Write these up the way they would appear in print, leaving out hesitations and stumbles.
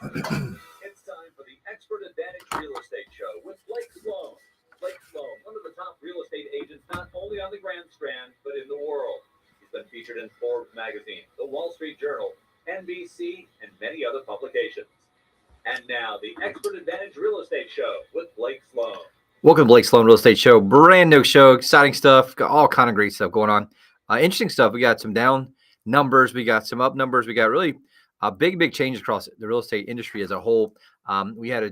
It's time for the Expert Advantage Real Estate Show with Blake Sloan. Blake Sloan, one of the top real estate agents not only on the Grand Strand, but in the world. He's been featured in Forbes magazine, the Wall Street Journal, NBC, and many other publications. And now, the Expert Advantage Real Estate Show with Blake Sloan. Welcome to Blake Sloan Real Estate Show. Brand new show, exciting stuff, got all kind of great stuff going on. Interesting stuff. We got some down numbers, we got some up numbers, we got really big changes across the real estate industry as a whole. We had a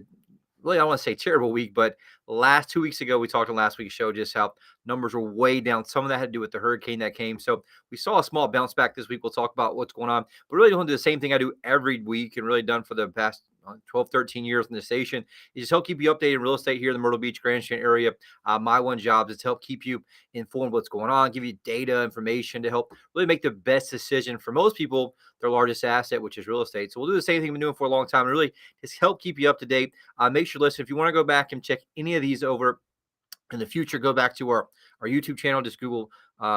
really, I don't want to say terrible week, but last 2 weeks ago, we talked on last week's show just how numbers were way down. Some of that had to do with the hurricane that came. So we saw a small bounce back this week. We'll talk about what's going on, but really don't do the same thing I do every week and really done for the past 12, 13 years in the station is just help keep you updated in real estate here in the Myrtle Beach, Grand Strand area. My one job is to help keep you informed what's going on, give you data, information to help really make the best decision for most people, their largest asset, which is real estate. So we'll do the same thing we've been doing for a long time and really just help keep you up to date. Make sure, listen, if you want to go back and check any of these over in the future, go back to our YouTube channel. Just Google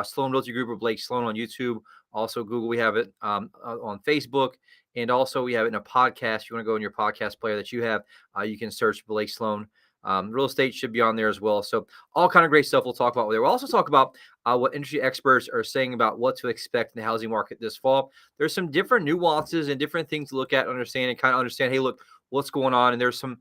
Sloan Realty Group or Blake Sloan on YouTube. Also Google, we have it on Facebook. And also we have it in a podcast. If you want to go in your podcast player that you have, you can search Blake Sloan. Real estate should be on there as well. So all kind of great stuff we'll talk about there. We'll also talk about what industry experts are saying about what to expect in the housing market this fall. There's some different nuances and different things to look at, understand, and kind of understand, hey, look, what's going on. And there's some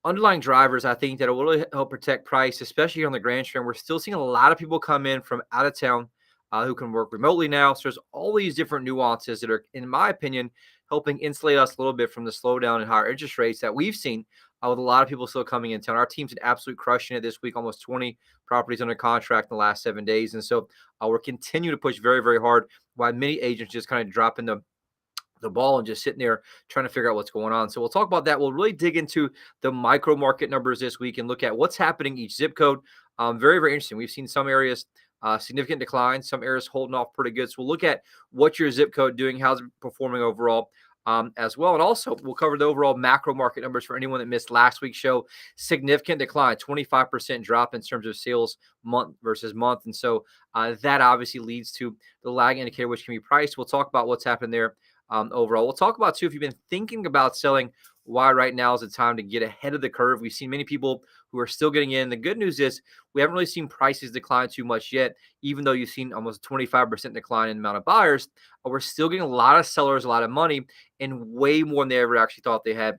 underlying drivers, I think, that will really help protect price, especially here on the Grand Strand. We're still seeing a lot of people come in from out of town who can work remotely now. So there's all these different nuances that are, in my opinion, helping insulate us a little bit from the slowdown and higher interest rates that we've seen with a lot of people still coming in town. Our team's been absolutely crushing it this week, almost 20 properties under contract in the last 7 days. And so we're continuing to push very, very hard while many agents just kind of dropping the ball and just sitting there trying to figure out what's going on. So we'll talk about that. We'll really dig into the micro market numbers this week and look at what's happening each zip code. Very, very interesting. We've seen some areas significant decline, some areas holding off pretty good. So we'll look at what your zip code doing, how's it performing overall as well. And also we'll cover the overall macro market numbers for anyone that missed last week's show. Significant decline, 25% drop in terms of sales month versus month. And so that obviously leads to the lag indicator, which can be priced. We'll talk about what's happened there. Overall, we'll talk about too, if you've been thinking about selling, why right now is the time to get ahead of the curve. We've seen many people who are still getting in. The good news is we haven't really seen prices decline too much yet, even though you've seen almost a 25% decline in the amount of buyers. We're still getting a lot of sellers, a lot of money, and way more than they ever actually thought they had.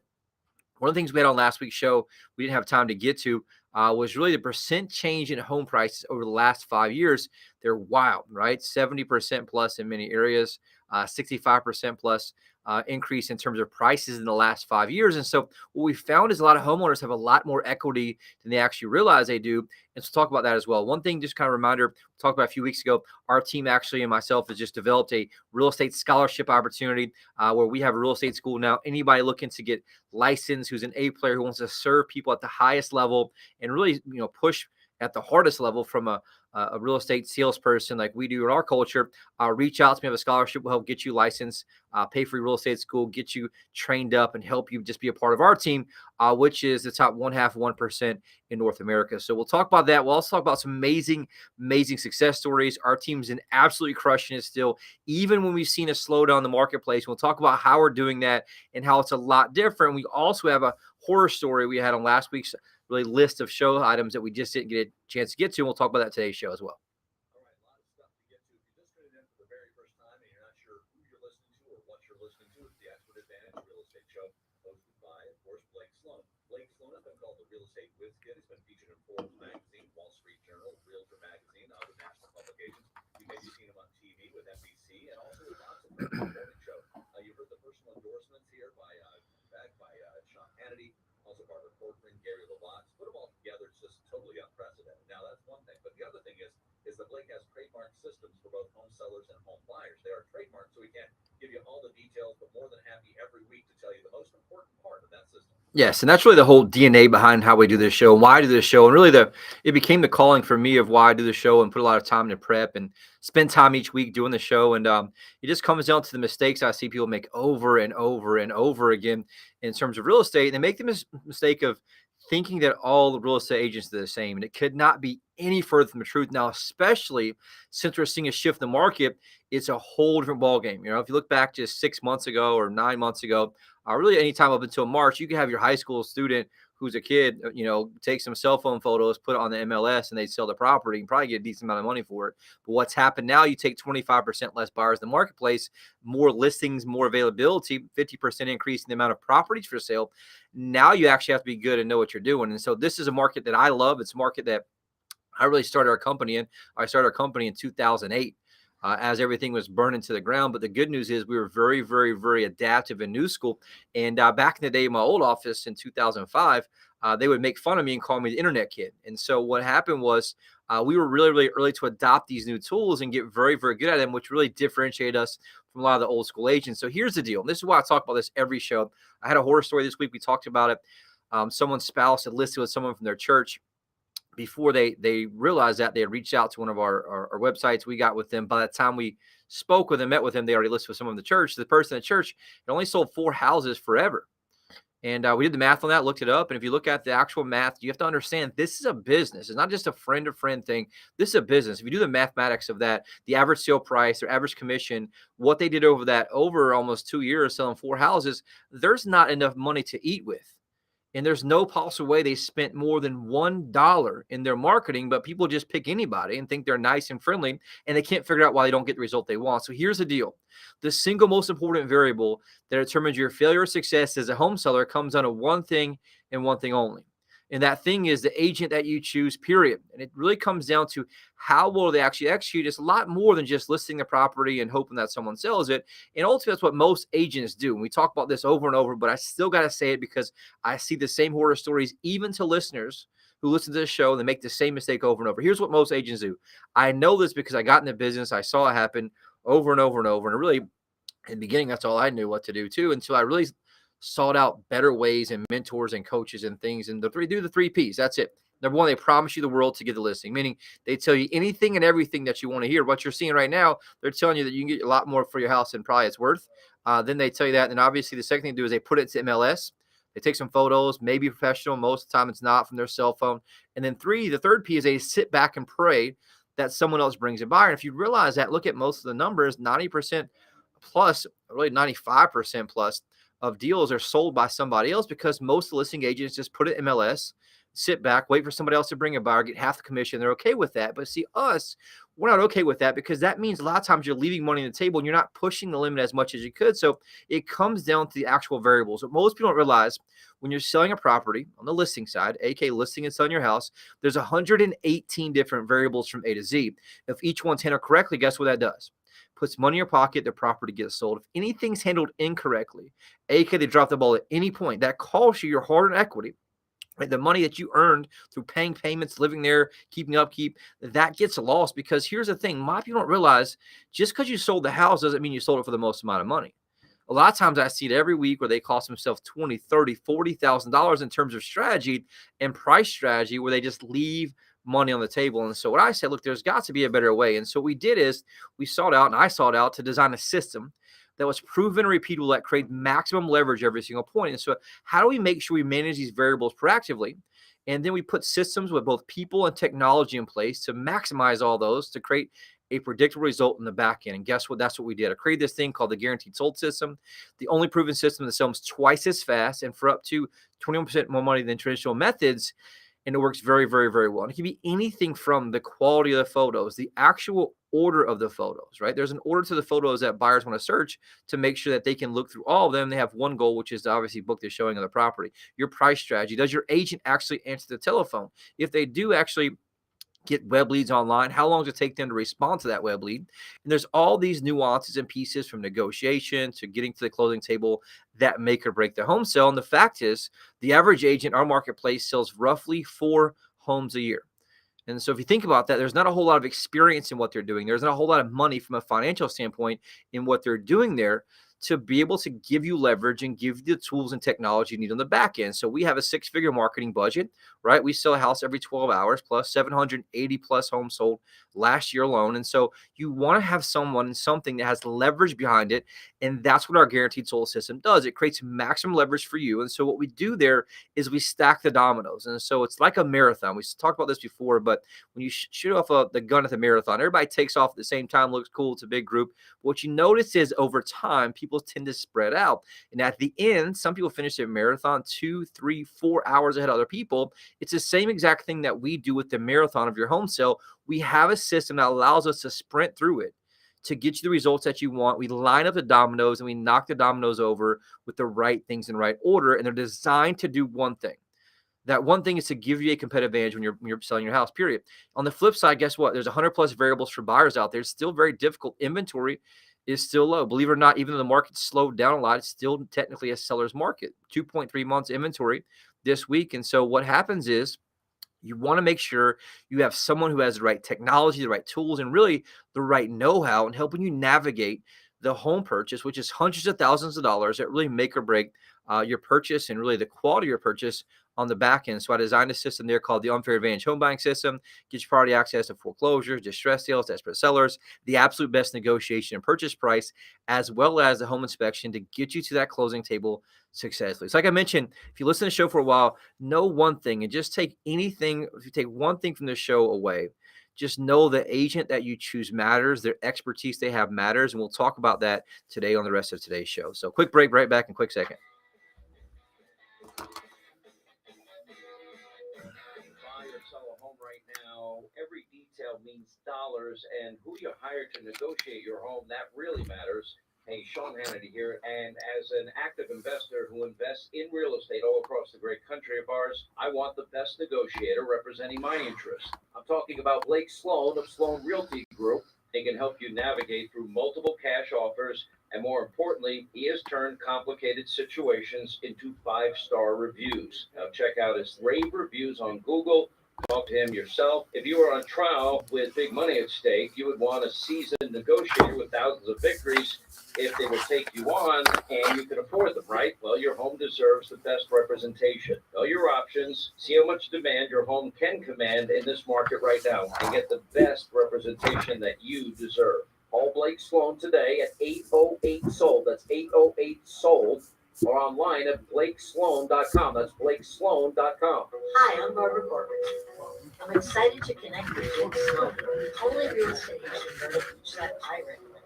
One of the things we had on last week's show we didn't have time to get to was really the percent change in home prices over the last 5 years. They're wild, right? 70% plus in many areas, 65% plus increase in terms of prices in the last 5 years. And so what we found is a lot of homeowners have a lot more equity than they actually realize they do. And so talk about that as well. One thing, just kind of reminder, we talked about a few weeks ago, our team actually and myself has just developed a real estate scholarship opportunity where we have a real estate school now. Anybody looking to get licensed, who's an A player, who wants to serve people at the highest level and really, push at the hardest level from a real estate salesperson like we do in our culture, reach out to me. We have a scholarship. Will help get you licensed, pay for your real estate school, get you trained up, and help you just be a part of our team, which is the top 1% in North America. So we'll talk about that. We'll also talk about some amazing success stories. Our team's in absolutely crushing it still, even when we've seen a slowdown in the marketplace. We'll talk about how we're doing that and how it's a lot different. We also have a horror story we had on last week's really list of show items that we just didn't get a chance to get to. And we'll talk about that today's show as well. All right, a lot of stuff to get to. If you just tuned in for the very first time and you're not sure who you're listening to or what you're listening to, it's the Expert Advantage Real Estate Show, hosted by, of course, Blake Sloan. Blake Sloan has been called the Real Estate Whiz Kid. He's been featured in Forbes magazine, Wall Street Journal, Realtor magazine, other national publications. You may be seen him on TV with NBC and also with lots of morning show. You've heard the personal endorsements here by Sean Hannity, also Barbara Corcoran, Gary LaVox. Put them all together, it's just totally unprecedented. Now, that's one thing. But the other thing is that Blake has trademark systems for both home sellers and home buyers. They are trademarked, so we can't give you all the details, but more than happy every week to tell you the most important part of that system. Yes, and that's really the whole DNA behind how we do this show and why I do this show. And really it became the calling for me of why I do the show and put a lot of time to prep and spend time each week doing the show. And it just comes down to the mistakes I see people make over and over and over again in terms of real estate. And they make the mistake of thinking that all the real estate agents are the same. And it could not be any further from the truth now, especially since we're seeing a shift in the market. It's a whole different ballgame. If you look back just 6 months ago or 9 months ago, really anytime up until March, you can have your high school student who's a kid, take some cell phone photos, put it on the MLS, and they sell the property and probably get a decent amount of money for it. But what's happened now, you take 25% less buyers in the marketplace, more listings, more availability, 50% increase in the amount of properties for sale. Now you actually have to be good and know what you're doing. And so this is a market that I love. It's a market that I really started our company in. I started our company in 2008. As everything was burning to the ground. But the good news is we were very, very, very adaptive in new school. And back in the day, in my old office in 2005, they would make fun of me and call me the internet kid. And so what happened was we were really, really early to adopt these new tools and get very, very good at them, which really differentiated us from a lot of the old school agents. So here's the deal. And this is why I talk about this every show. I had a horror story this week. We talked about it. Someone's spouse had listed with someone from their church. Before they realized that, they had reached out to one of our websites. We got with them. By the time we spoke with them, met with them, they already listed with someone in the church. The person in the church had only sold 4 houses forever. And we did the math on that, looked it up. And if you look at the actual math, you have to understand this is a business. It's not just a friend-to-friend thing. This is a business. If you do the mathematics of that, the average sale price, their average commission, what they did over almost 2 years selling 4 houses, there's not enough money to eat with. And there's no possible way they spent more than $1 in their marketing, but people just pick anybody and think they're nice and friendly, and they can't figure out why they don't get the result they want. So here's the deal. The single most important variable that determines your failure or success as a home seller comes down to one thing and one thing only. And that thing is the agent that you choose, period. And it really comes down to how well they actually execute. It's a lot more than just listing the property and hoping that someone sells it. And ultimately, that's what most agents do. And we talk about this over and over, but I still got to say it because I see the same horror stories, even to listeners who listen to this show, and they make the same mistake over and over. Here's what most agents do. I know this because I got in the business. I saw it happen over and over and over. And really, in the beginning, that's all I knew what to do too, until I really sought out better ways and mentors and coaches and things. And the 3 P's. That's it. Number one, they promise you the world to get the listing, meaning they tell you anything and everything that you want to hear. What you're seeing right now, they're telling you that you can get a lot more for your house than probably it's worth. Then they tell you that. And obviously, the second thing to do is they put it to MLS. They take some photos, maybe professional. Most of the time, it's not, from their cell phone. And then the third P is they sit back and pray that someone else brings a buyer. And if you realize that, look at most of the numbers, 90% plus, really 95% plus of deals are sold by somebody else, because most listing agents just put it in MLS, sit back, wait for somebody else to bring a buyer, get half the commission. They're okay with that. But see, we're not okay with that, because that means a lot of times you're leaving money on the table and you're not pushing the limit as much as you could. So it comes down to the actual variables. What most people don't realize, when you're selling a property on the listing side, aka listing and selling your house, there's 118 different variables from A to Z. If each one's handled correctly, guess what that does? Puts money in your pocket, the property gets sold. If anything's handled incorrectly, aka they drop the ball at any point, that costs you your hard-earned equity, right? The money that you earned through paying payments, living there, keeping upkeep, that gets lost. Because here's the thing, a lot of people don't realize, just because you sold the house doesn't mean you sold it for the most amount of money. A lot of times I see it every week where they cost themselves $20,000, $30,000, $40,000 in terms of strategy and price strategy, where they just leave money on the table. And so what I said, look, there's got to be a better way. And so what we did is we sought out, and I sought out, to design a system that was proven and repeatable, that create maximum leverage every single point. And so how do we make sure we manage these variables proactively? And then we put systems with both people and technology in place to maximize all those, to create a predictable result in the back end. And guess what? That's what we did. I created this thing called the Guaranteed Sold System, the only proven system that sells twice as fast and for up to 21% more money than traditional methods. And it works very, very, very well. And it can be anything from the quality of the photos, the actual order of the photos, right? There's an order to the photos that buyers want to search to make sure that they can look through all of them. They have one goal, which is to obviously book the showing of the property. Your price strategy. Does your agent actually answer the telephone? If they do actually get web leads online, how long does it take them to respond to that web lead? And there's all these nuances and pieces, from negotiation to getting to the closing table, that make or break the home sale. And the fact is, the average agent in our marketplace sells roughly 4 homes a year. And so if you think about that, there's not a whole lot of experience in what they're doing. There's not a whole lot of money from a financial standpoint in what they're doing there. to be able to give you leverage and give you the tools and technology you need on the back end. So we have a 6-figure marketing budget, right? We sell a house every 12 hours plus 780 plus homes sold last year alone. And so you want to have someone and something that has leverage behind it. And that's what our guaranteed sold system does. It creates maximum leverage for you. And so what we do there is we stack the dominoes. And so it's like a marathon. We talked about this before, but when you shoot off the gun at the marathon, everybody takes off at the same time, looks cool. It's a big group. What you notice is over time, people tend to spread out. And at the end, some people finish their marathon 2, 3, 4 hours ahead of other people. It's the same exact thing that we do with the marathon of your home sale. We have a system that allows us to sprint through it to get you the results that you want. We line up the dominoes and we knock the dominoes over with the right things in right order. And they're designed to do one thing. That one thing is to give you a competitive advantage when you're selling your house, period. On the flip side, guess what? There's 100 plus variables for buyers out there. It's still very difficult. Inventory is still low. Believe it or not, even though the market's slowed down a lot, it's still technically a seller's market. 2.3 months inventory this week. And so what happens is you want to make sure you have someone who has the right technology, the right tools, and really the right know-how in helping you navigate the home purchase, which is hundreds of thousands of dollars that really make or break your purchase and really the quality of your purchase on the back end. So I designed a system there called the Unfair Advantage Home Buying System. Gives you priority access to foreclosures, distress sales, desperate sellers, the absolute best negotiation and purchase price, as well as the home inspection to get you to that closing table successfully. So like I mentioned, if you listen to the show for a while, know one thing and just take anything. If you take one thing from the show away, just know the agent that you choose matters. Their expertise they have matters. And we'll talk about that today on the rest of today's show. So quick break, right back in a quick second. Every detail means dollars, and who you hire to negotiate your home, that really matters. Hey, Sean Hannity here, and as an active investor who invests in real estate all across the great country of ours, I want the best negotiator representing my interests. I'm talking about Blake Sloan of Sloan Realty Group. He can help you navigate through multiple cash offers, and more importantly, he has turned complicated situations into 5-star reviews. Now check out his rave reviews on Google. Talk to him yourself. If you were on trial with big money at stake, you would want a seasoned negotiator with thousands of victories if they would take you on and you can afford them, right? Well, your home deserves the best representation. Know your options. See how much demand your home can command in this market right now and get the best representation that you deserve. Call Blake Sloan today at 808-SOLD. That's 808-SOLD. Or online at blakesloan.com. That's blakesloan.com. Hi, I'm Barbara Corbett. I'm excited to connect with Blake Sloan, the only real estate agent in Myrtle Beach that I recommend.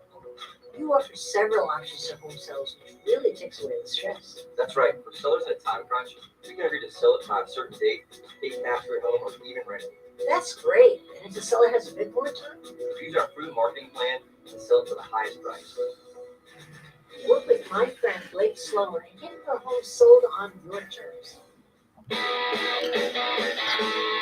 You offer several options to home sales, which really takes away the stress. That's right. For sellers at time crunch, you can agree to sell it by a certain date, even after a home or even rent it. That's great. And if the seller has a bit more time? Use our free marketing plan and sell it for the highest price. Work with my friend Blake Sloan and get your home sold on your terms.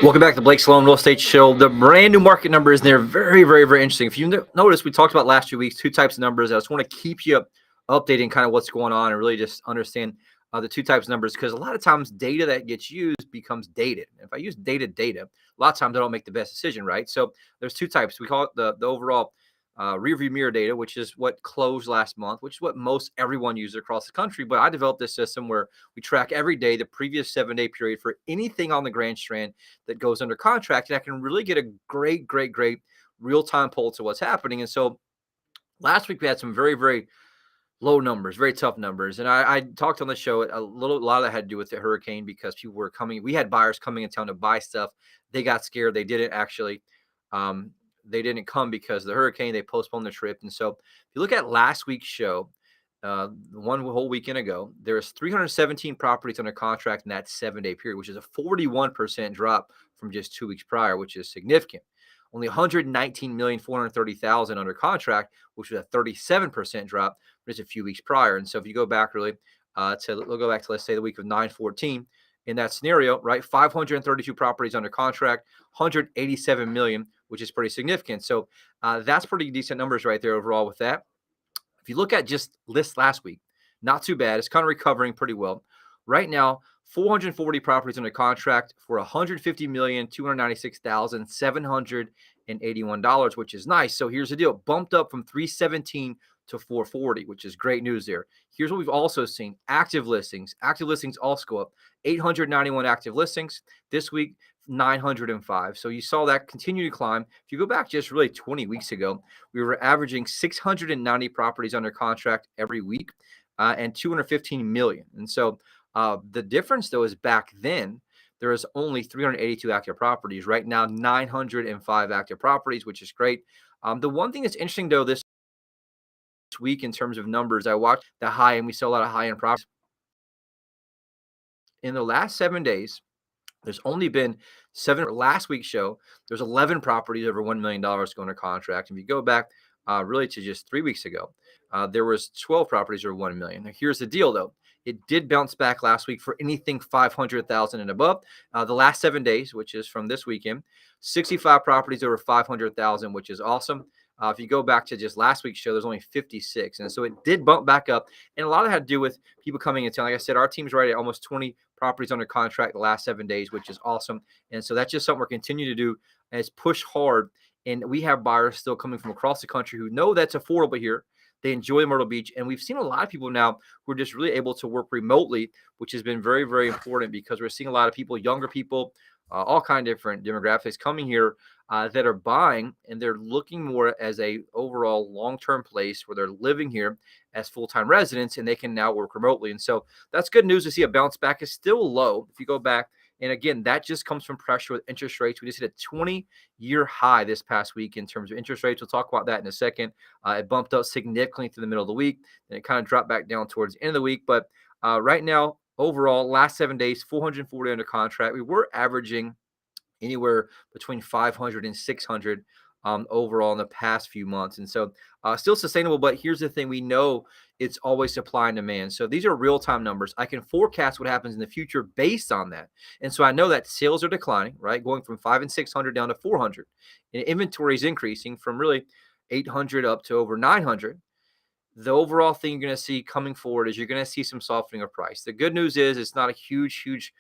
Welcome back to the Blake Sloan Real Estate Show. The brand new market numbers, they're very, very, very interesting. If you notice, we talked about last 2 weeks, 2 types of numbers. I just want to keep you updating kind of what's going on and really just understand the 2 types of numbers, because a lot of times data that gets used becomes dated. If I use data, a lot of times I don't make the best decision, right? So there's 2 types. We call it the overall rear view mirror data, which is what closed last month, which is what most everyone uses across the country. But I developed this system where we track every day the previous 7-day period for anything on the Grand Strand that goes under contract. And I can really get a great real-time pulse to what's happening. And so last week we had some very, very low numbers, very tough numbers. And I talked on the show a lot of that had to do with the hurricane, because people were coming. We had buyers coming in town to buy stuff. They got scared. They didn't actually they didn't come because of the hurricane. They postponed the trip. And so if you look at last week's show, one whole weekend ago, there's 317 properties under contract in that 7-day period, which is a 41% drop from just 2 weeks prior, which is significant. Only 119,430,000 under contract, which was a 37% drop from just a few weeks prior. And so if you go back really we'll go back to, let's say, the week of 9/14, in that scenario, right, 532 properties under contract, 187 million, which is pretty significant. So that's pretty decent numbers right there overall with that. If you look at just list last week, not too bad. It's kind of recovering pretty well. Right now, 440 properties under contract for $150,296,781, which is nice. So here's the deal. Bumped up from 317 to 440, which is great news there. Here's what we've also seen. Active listings. Active listings also go up. 891 active listings. This week, 905. So you saw that continue to climb. If you go back just really 20 weeks ago, we were averaging 690 properties under contract every week and 215 million. And so the difference, though, is back then, there is only 382 active properties. Right now, 905 active properties, which is great. The one thing that's interesting, though, this week in terms of numbers, I watched the high, and we saw a lot of high-end properties. In the last 7 days, there's only been 7. Last week's show, there's 11 properties over $1 million going to contract. If you go back really to just 3 weeks ago, there was 12 properties over $1 million. Now, here's the deal, though. It did bounce back last week for anything 500,000 and above. The last 7 days, which is from this weekend, 65 properties over 500,000, which is awesome. If you go back to just last week's show, there's only 56. And so it did bump back up. And a lot of it had to do with people coming into town. Like I said, our team's right at almost 20 properties under contract the last 7 days, which is awesome. And so that's just something we're continuing to do, is push hard. And we have buyers still coming from across the country who know that's affordable here. They enjoy Myrtle Beach. And we've seen a lot of people now who are just really able to work remotely, which has been very, very important, because we're seeing a lot of people, younger people, all kind of different demographics coming here that are buying, and they're looking more as a overall long-term place where they're living here as full-time residents, and they can now work remotely. And so that's good news to see. A bounce back is still low if you go back. And again, that just comes from pressure with interest rates. We just hit a 20-year high this past week in terms of interest rates. We'll talk about that in a second. It bumped up significantly through the middle of the week, and it kind of dropped back down towards the end of the week. But right now, overall, last 7 days, 440 under contract. We were averaging anywhere between 500 and 600 overall in the past few months. And so still sustainable. But here's the thing. We know it's always supply and demand. So these are real-time numbers. I can forecast what happens in the future based on that. And so I know that sales are declining, right? Going from 500 and 600 down to 400. And inventory is increasing from really 800 up to over 900. The overall thing you're going to see coming forward is you're going to see some softening of price. The good news is it's not a huge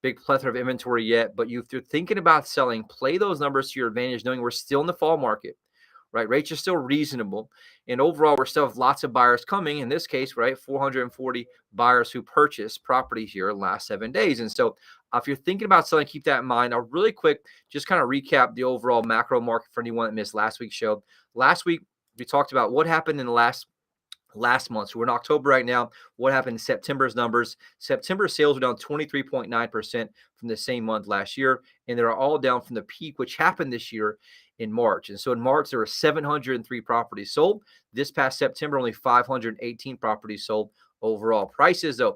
big plethora of inventory yet, but if you're thinking about selling, play those numbers to your advantage, knowing we're still in the fall market, right? Rates are still reasonable. And overall, we're still have lots of buyers coming. In this case, right, 440 buyers who purchased properties here in the last 7 days. And so if you're thinking about selling, keep that in mind. I'll really quick just kind of recap the overall macro market for anyone that missed last week's show. Last week, we talked about what happened in the last month. So we're in October right now. What happened in September's numbers? September sales were down 23.9% from the same month last year. And they're all down from the peak, which happened this year in March. And so in March, there were 703 properties sold. This past September, only 518 properties sold overall. Prices are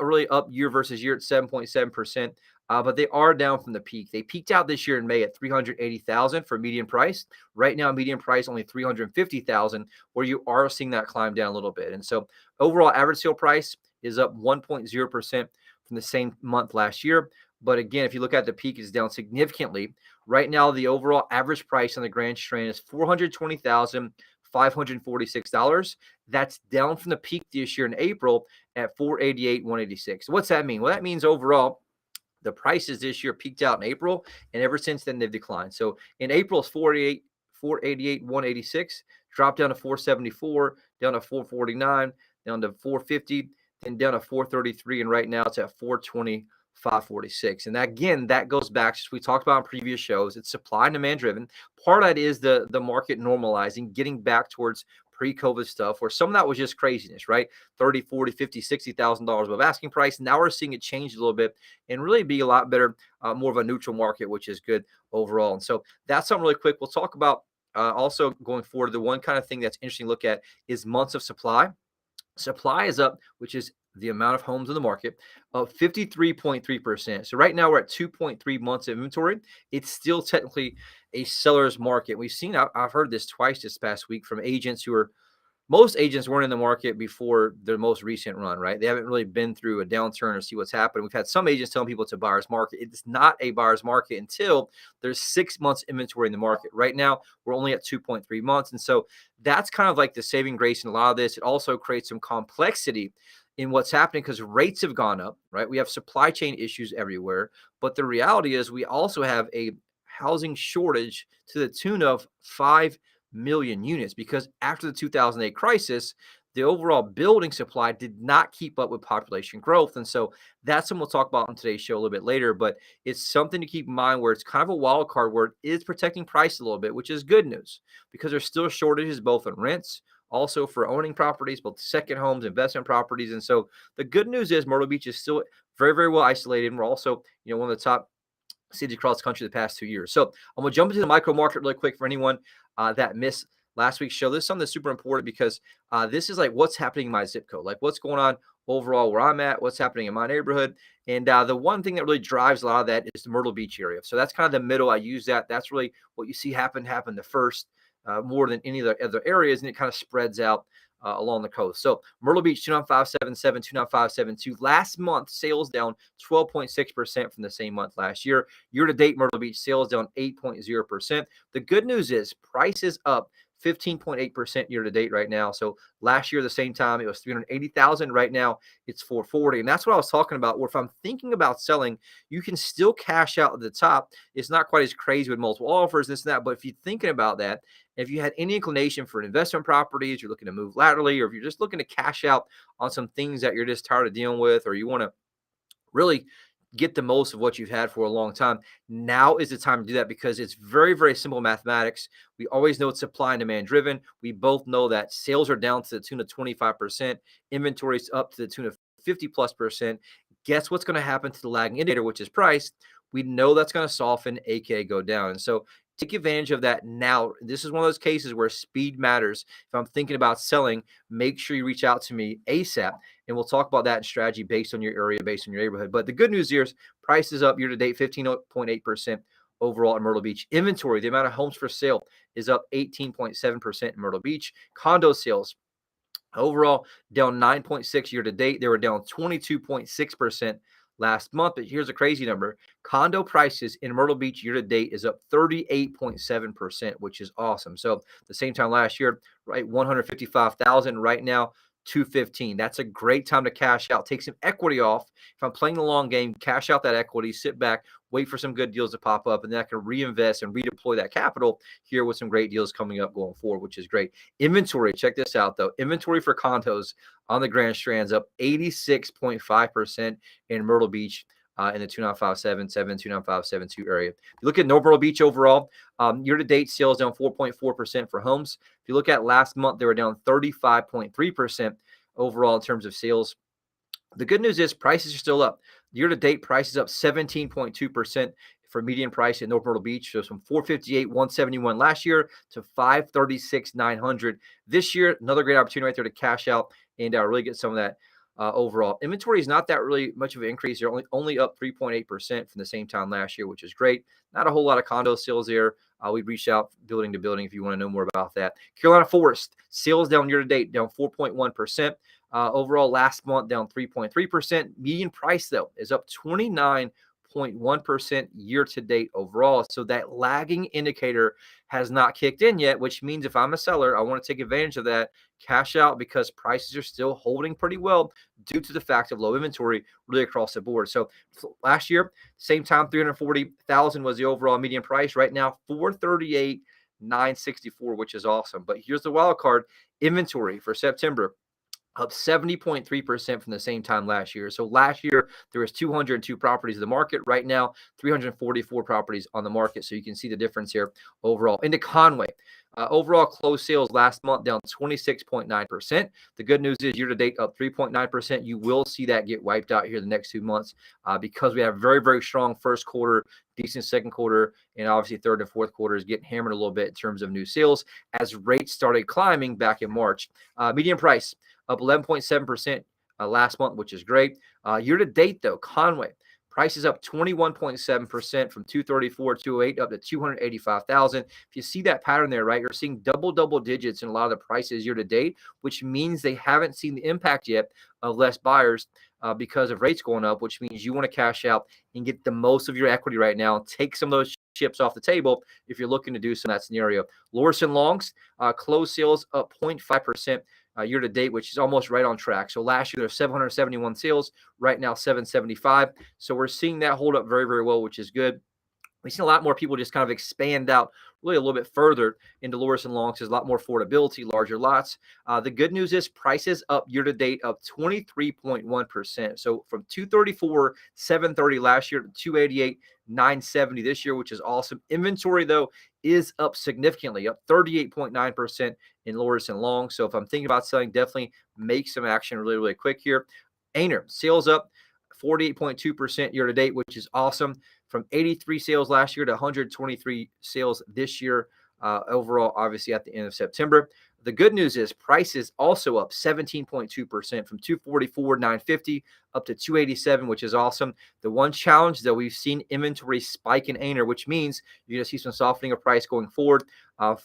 really up year versus year at 7.7%. But they are down from the peak. They peaked out this year in May at $380,000 for median price. Right now, median price only $350,000, where you are seeing that climb down a little bit. And so overall average sale price is up 1.0% from the same month last year. But again, if you look at the peak, it's down significantly. Right now, the overall average price on the Grand Strand is $420,546. That's down from the peak this year in April at $488,186. What's that mean? Well, that means overall, the prices this year peaked out in April, and ever since then they've declined. So in April, it's $488,186, dropped down to $474, down to $449, down to $450, then down to $433, and right now it's at $420,546. And that, again, that goes back, as we talked about in previous shows, it's supply and demand driven. Part of that is the market normalizing, getting back towards pre-COVID stuff, where some of that was just craziness, right? $30,000, $40,000, $50,000, $60,000 above asking price. Now we're seeing it change a little bit and really be a lot better, more of a neutral market, which is good overall. And so that's something really quick. We'll talk about also going forward. The one kind of thing that's interesting to look at is months of supply. Supply is up, which is the amount of homes in the market, of 53.3%. So right now we're at 2.3 months of inventory. It's still technically a seller's market. We've seen, I've heard this twice this past week from agents who are, most agents weren't in the market before their most recent run, right? They haven't really been through a downturn or see what's happened. We've had some agents telling people it's a buyer's market. It's not a buyer's market until there's 6 months inventory in the market. Right now, we're only at 2.3 months. And so that's kind of like the saving grace in a lot of this. It also creates some complexity in what's happening because rates have gone up, right? We have supply chain issues everywhere. But the reality is we also have a housing shortage to the tune of 5 million units, because after the 2008 crisis, the overall building supply did not keep up with population growth. And so that's something we'll talk about on today's show a little bit later, but it's something to keep in mind where it's kind of a wild card where it is protecting price a little bit, which is good news because there's still shortages both in rents, also for owning properties, both second homes, investment properties. And so the good news is Myrtle Beach is still very, very well isolated. And we're also, one of the top cities across the country the past 2 years. So I'm going to jump into the micro market really quick for anyone that missed last week's show. This is something that's super important because this is like what's happening in my zip code, like what's going on overall where I'm at, what's happening in my neighborhood. And the one thing that really drives a lot of that is the Myrtle Beach area. So that's kind of the middle. I use that. That's really what you see happen the first more than any of the other areas. And it kind of spreads out along the coast. So Myrtle Beach, 29577, 29572. Last month, sales down 12.6% from the same month last year. Year to date, Myrtle Beach sales down 8.0%. The good news is prices up 15.8% year to date right now. So last year, the same time, it was 380,000. Right now, it's 440. And that's what I was talking about, where if I'm thinking about selling, you can still cash out at the top. It's not quite as crazy with multiple offers, this and that. But if you're thinking about that, if you had any inclination for investment properties, you're looking to move laterally, or if you're just looking to cash out on some things that you're just tired of dealing with, or you want to really get the most of what you've had for a long time, now is the time to do that because it's very, very simple mathematics. We always know it's supply and demand driven. We both know that sales are down to the tune of 25%, inventories up to the tune of 50+%. Guess what's going to happen to the lagging indicator, which is price? We know that's going to soften, aka go down. And so take advantage of that now. This is one of those cases where speed matters. If I'm thinking about selling, make sure you reach out to me ASAP, and we'll talk about that in strategy based on your area, based on your neighborhood. But the good news here is price is up year to date 15.8% overall in Myrtle Beach. Inventory, the amount of homes for sale, is up 18.7% in Myrtle Beach. Condo sales overall down 9.6 year to date. They were down 22.6% last month. But here's a crazy number. Condo prices in Myrtle Beach year to date is up 38.7%, which is awesome. So the same time last year, right, 155,000. Right now, 215. That's a great time to cash out. Take some equity off. If I'm playing the long game, cash out that equity, sit back, wait for some good deals to pop up, and then I can reinvest and redeploy that capital here with some great deals coming up going forward, which is great. Inventory, check this out though. Inventory for condos on the Grand Strand's up 86.5% in Myrtle Beach. In the 29577, 29572 area. If you look at North Myrtle Beach overall, year-to-date sales down 4.4% for homes. If you look at last month, they were down 35.3% overall in terms of sales. The good news is prices are still up. Year-to-date prices up 17.2% for median price in North Myrtle Beach. So from 458,171 last year to 536,900 this year. Another great opportunity right there to cash out and really get some of that overall. Inventory is not that really much of an increase. They're only up 3.8% from the same time last year, which is great. Not a whole lot of condo sales there. We've reached out building to building if you want to know more about that. Carolina Forest, sales down year to date, down 4.1%. Overall, last month, down 3.3%. Median price, though, is up 29.1% year to date overall. So that lagging indicator has not kicked in yet, which means if I'm a seller, I want to take advantage of that, cash out, because prices are still holding pretty well due to the fact of low inventory really across the board. So last year, same time, 340,000 was the overall median price. Right now, 438,964, which is awesome. But here's the wild card: inventory for September up 70.3% from the same time last year. So last year, there was 202 properties in the market. Right now, 344 properties on the market. So you can see the difference here overall. Into Conway, overall closed sales last month down 26.9%. The good news is year to date up 3.9%. You will see that get wiped out here the next 2 months because we have very, very strong first quarter, decent second quarter, and obviously third and fourth quarter is getting hammered a little bit in terms of new sales as rates started climbing back in March. Median price up 11.7% last month, which is great. Year to date, though, Conway prices up 21.7% from 234,208 up to 285,000. If you see that pattern there, right, you're seeing double digits in a lot of the prices year to date, which means they haven't seen the impact yet of less buyers because of rates going up, which means you want to cash out and get the most of your equity right now. Take some of those chips off the table if you're looking to do some of that scenario. Lorison Longs, closed sales up 0.5%. Year to date, which is almost right on track. So last year there were 771 sales, right now 775. So we're seeing that hold up very, very well, which is good. we've seen a lot more people just kind of expand out really a little bit further into Loris and Long. So there's a lot more affordability, larger lots. The good news is prices up year to date up 23.1%. So from 234, 730 last year to 288, 970 this year, which is awesome. Inventory though is up significantly, up 38.9% in Loris and Long. So if I'm thinking about selling, definitely make some action really, really quick here. Aner, sales up 48.2% year to date, which is awesome. From 83 sales last year to 123 sales this year, overall, obviously at the end of September. The good news is prices also up 17.2% from 244, 950 up to 287, which is awesome. The one challenge though, we've seen inventory spike in Aner, which means you're going to see some softening of price going forward.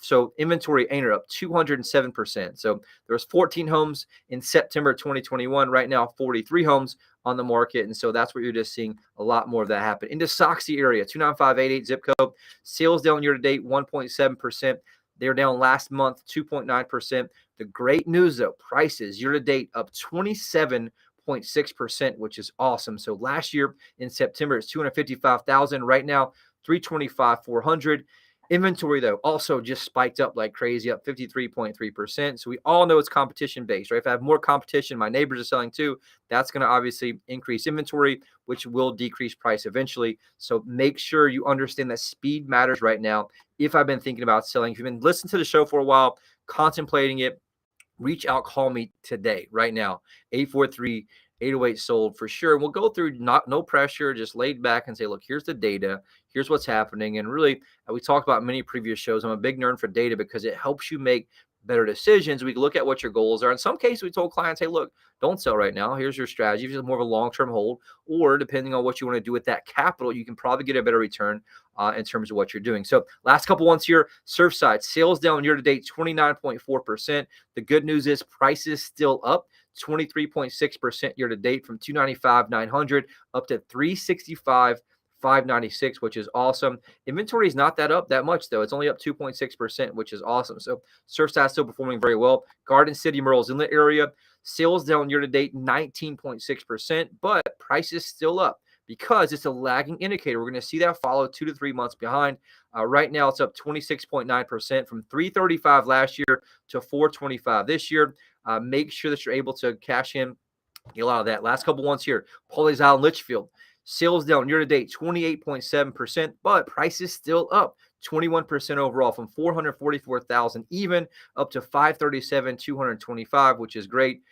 So inventory Aner up 207%. So there was 14 homes in September 2021. Right now, 43 homes on the market. And so that's what you're just seeing a lot more of that happen. Into Soxy area, 29588 zip code. Sales down year to date, 1.7%. They were down last month, 2.9%. The great news though, prices year to date up 27.6%, which is awesome. So last year in September, it's 255,000. Right now, 325,400. Inventory, though, also just spiked up like crazy, up 53.3%. So we all know it's competition-based, right? If I have more competition, my neighbors are selling too, that's going to obviously increase inventory, which will decrease price eventually. So make sure you understand that speed matters right now. If I've been thinking about selling, if you've been listening to the show for a while, contemplating it, reach out, call me today, right now, 843-808 sold for sure. We'll go through no pressure, just laid back and say, look, here's the data, here's what's happening. And really, we talked about many previous shows. I'm a big nerd for data because it helps you make better decisions. We can look at what your goals are. In some cases, we told clients, hey, look, don't sell right now. Here's your strategy. If it's more of a long-term hold, or depending on what you want to do with that capital, you can probably get a better return in terms of what you're doing. So last couple ones here, Surfside, sales down year to date, 29.4%. The good news is prices still up 23.6% year to date from 295,900 up to 365,596, which is awesome. Inventory is not up that much though. It's only up 2.6%, which is awesome. So Surfside still performing very well. Garden City, Myrtle's Inlet area, sales down year to date 19.6%, but prices still up because it's a lagging indicator. We're going to see that follow 2 to 3 months behind. Right now, it's up 26.9% from 335 last year to 425 this year. Make sure that you're able to cash in, get a lot of that. Last couple ones here, Pawleys Island, Litchfield. Sales down year to date 28.7%, but prices still up 21% overall from 444,000 even up to 537,225, which is great.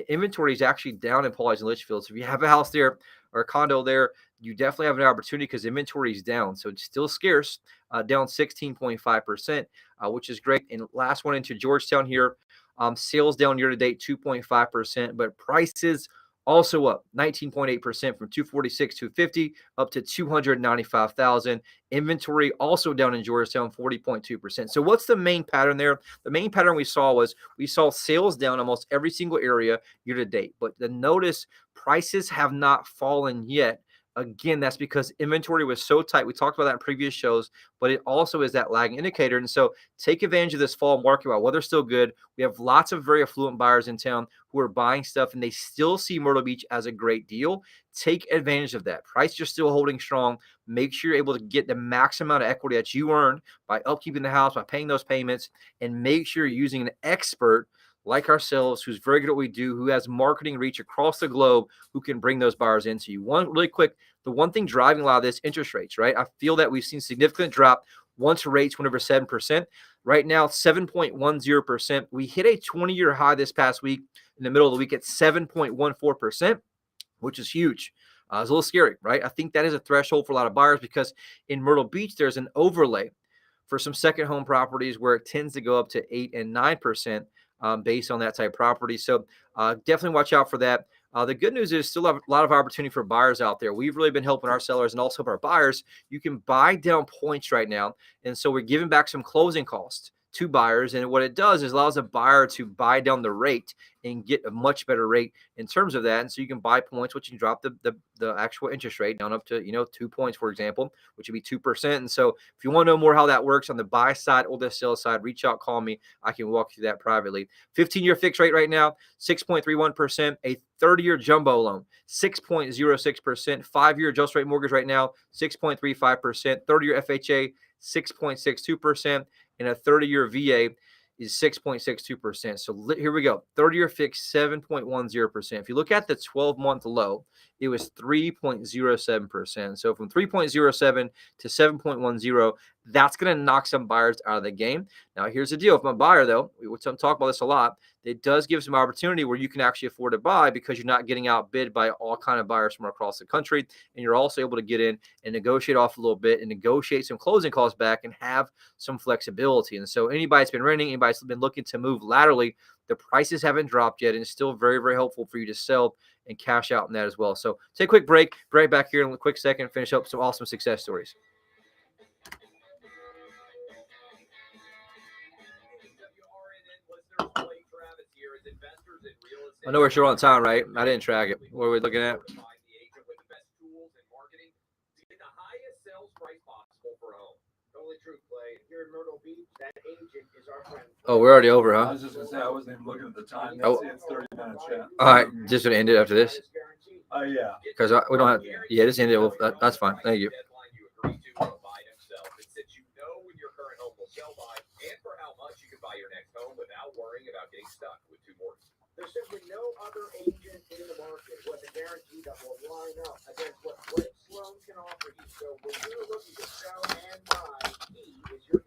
Inventory is actually down in Pawleys and Litchfield. So if you have a house there or a condo there, you definitely have an opportunity because inventory is down. So it's still scarce, down 16.5%, which is great. And last one into Georgetown here, sales down year to date 2.5%, but prices also up 19.8% from 246, 250 up to 295,000. Inventory also down in Georgetown 40.2%. So what's the main pattern there? The main pattern we saw sales down almost every single area year to date. But notice prices have not fallen yet. Again, that's because inventory was so tight. We talked about that in previous shows, but it also is that lagging indicator. And so take advantage of this fall market while weather's still good. We have lots of very affluent buyers in town who are buying stuff and they still see Myrtle Beach as a great deal. Take advantage of that. Prices are still holding strong. Make sure you're able to get the max amount of equity that you earned by upkeeping the house, by paying those payments, and make sure you're using an expert like ourselves, who's very good at what we do, who has marketing reach across the globe, who can bring those buyers into you. One really quick, the one thing driving a lot of this, interest rates, right? I feel that we've seen significant drop once rates went over 7%. Right now, 7.10%. We hit a 20-year high this past week in the middle of the week at 7.14%, which is huge. It's a little scary, right? I think that is a threshold for a lot of buyers because in Myrtle Beach, there's an overlay for some second home properties where it tends to go up to 8 and 9%. Based on that type of property. So definitely watch out for that. The good news is still a lot of opportunity for buyers out there. We've really been helping our sellers and also our buyers. You can buy down points right now. And so we're giving back some closing costs to buyers. And what it does is allows a buyer to buy down the rate and get a much better rate in terms of that. And so you can buy points, which you can drop the actual interest rate down up to, 2 points, for example, which would be 2%. And so if you want to know more how that works on the buy side or the sell side, reach out, call me. I can walk you through that privately. 15-year fixed rate right now, 6.31%. A 30-year jumbo loan, 6.06%. 5-year adjust rate mortgage right now, 6.35%. 30-year FHA, 6.62%. And a 30-year VA is 6.62%. So here we go. 30-year fixed, 7.10%. If you look at the 12-month low, it was 3.07%. So from 3.07 to 7.10, that's going to knock some buyers out of the game. Now, here's the deal. If I'm a buyer, though, we talk about this a lot, it does give some opportunity where you can actually afford to buy because you're not getting outbid by all kind of buyers from across the country. And you're also able to get in and negotiate off a little bit and negotiate some closing costs back and have some flexibility. And so anybody that's been renting, anybody that's been looking to move laterally, the prices haven't dropped yet, and it's still very, very helpful for you to sell and cash out in that as well. So take a quick break. Be right back here in a quick second and finish up some awesome success stories. I know we're short on time, right? I didn't track it. What are we looking at? Here in Myrtle Beach, that agent is our friend. Oh, we're already over, I huh? was just gonna say I wasn't even looking at the time. Oh. It's 30 minutes. Yeah. All right, just gonna end it after this Yeah. because we don't have. Yeah, just end it. Well, that's fine. Thank you. There's simply no other agent in the market who has a guarantee that will line up against what Sloan can offer you. So when you're looking to sell and buy, he is your